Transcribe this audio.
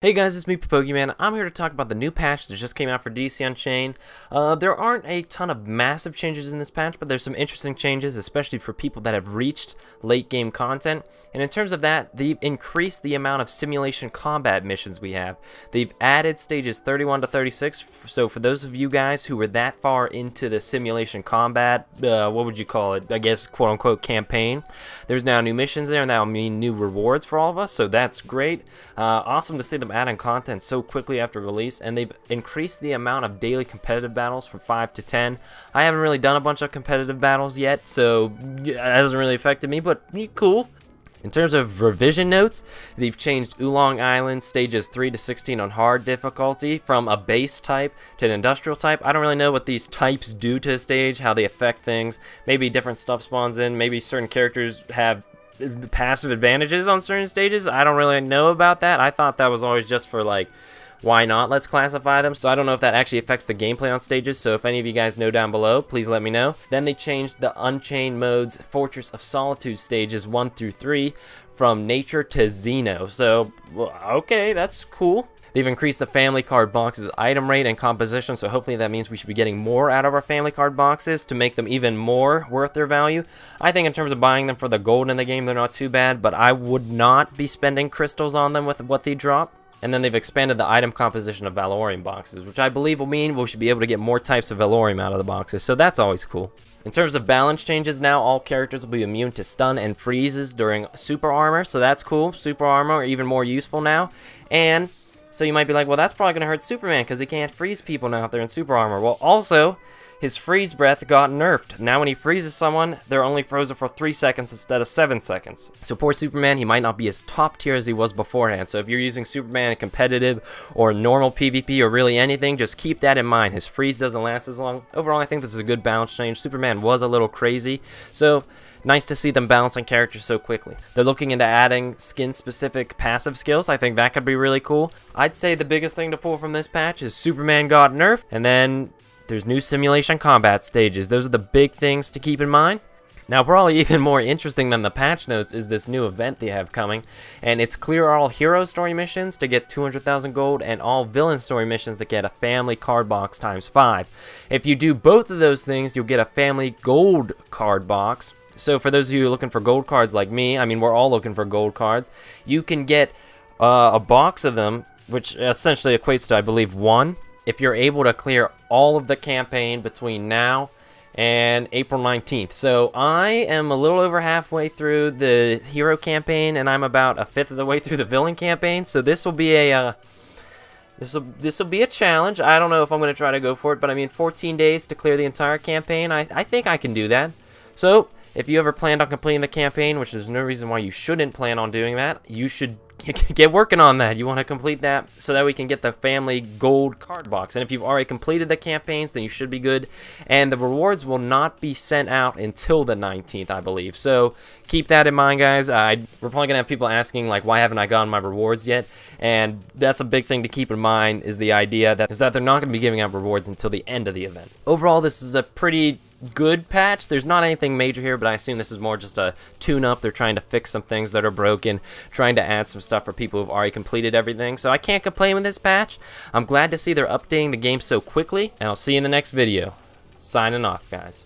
Hey guys, it's me, Pokemon. I'm here to talk about the new patch that just came out for DC Unchained. There aren't a ton of massive changes in this patch, but there's some interesting changes, especially for people that have reached late game content. And in terms of that, they've increased the amount of simulation combat missions we have. They've added stages 31 to 36, so for those of you guys who were that far into the simulation combat, what would you call it? I guess quote-unquote campaign. There's now new missions there, and that'll mean new rewards for all of us, so that's great. Awesome to see them adding content so quickly after release, and they've increased the amount of daily competitive battles from 5 to 10. I haven't really done a bunch of competitive battles yet, so it hasn't really affected me, but cool. In terms of revision notes, they've changed Oolong Island stages 3 to 16 on hard difficulty from a base type to an industrial type. I don't really know what these types do to a stage, how they affect things. Maybe different stuff spawns in, maybe certain characters have passive advantages on certain stages. I don't really know about that. I thought that was always just for like, why not, let's classify them. So I don't know if that actually affects the gameplay on stages, so if any of you guys know down below, please let me know. Then they changed the Unchained mode's Fortress of Solitude stages 1 through 3 from Nature to Xeno. So, well, okay, that's cool. They've increased the family card box's item rate and composition, so hopefully that means we should be getting more out of our family card boxes to make them even more worth their value. I think in terms of buying them for the gold in the game, they're not too bad, but I would not be spending crystals on them with what they drop. And then they've expanded the item composition of Valorium boxes, which I believe will mean we should be able to get more types of Valorium out of the boxes, so that's always cool. In terms of balance changes, now all characters will be immune to stun and freezes during super armor, so that's cool. Super armor are even more useful now. And so you might be like, well, that's probably going to hurt Superman because he can't freeze people now if they're in super armor. Well, also, his freeze breath got nerfed. Now when he freezes someone, they're only frozen for 3 seconds instead of 7 seconds. So poor Superman, he might not be as top tier as he was beforehand. So if you're using Superman in competitive or normal PvP or really anything, just keep that in mind. His freeze doesn't last as long. Overall, I think this is a good balance change. Superman was a little crazy, so nice to see them balancing characters so quickly. They're looking into adding skin-specific passive skills. I think that could be really cool. I'd say the biggest thing to pull from this patch is Superman got nerfed, and then there's new simulation combat stages. Those are the big things to keep in mind. Now, probably even more interesting than the patch notes is this new event they have coming, and it's clear all hero story missions to get 200,000 gold and all villain story missions to get a family card box times 5. If you do both of those things, you'll get a family gold card box. So for those of you looking for gold cards like me, I mean, we're all looking for gold cards, you can get a box of them, which essentially equates to, I believe, 1, if you're able to clear all of the campaign between now and April 19th. So I am a little over halfway through the hero campaign, and I'm about a fifth of the way through the villain campaign. So this will be a this will be a challenge. I don't know if I'm going to try to go for it, but I mean, 14 days to clear the entire campaign. I think I can do that. So if you ever planned on completing the campaign, which there's no reason why you shouldn't plan on doing that, you should get working on that. You want to complete that so that we can get the family gold card box. And if you've already completed the campaigns, then you should be good. And the rewards will not be sent out until the 19th, I believe. So keep that in mind, guys. We're probably going to have people asking, like, why haven't I gotten my rewards yet? And that's a big thing to keep in mind, is the idea that they're not going to be giving out rewards until the end of the event. Overall, this is a pretty good patch. There's not anything major here, but I assume this is more just a tune-up. They're trying to fix some things that are broken, trying to add some stuff for people who've already completed everything. So I can't complain with this patch. I'm glad to see they're updating the game so quickly, and I'll see you in the next video. Signing off, guys.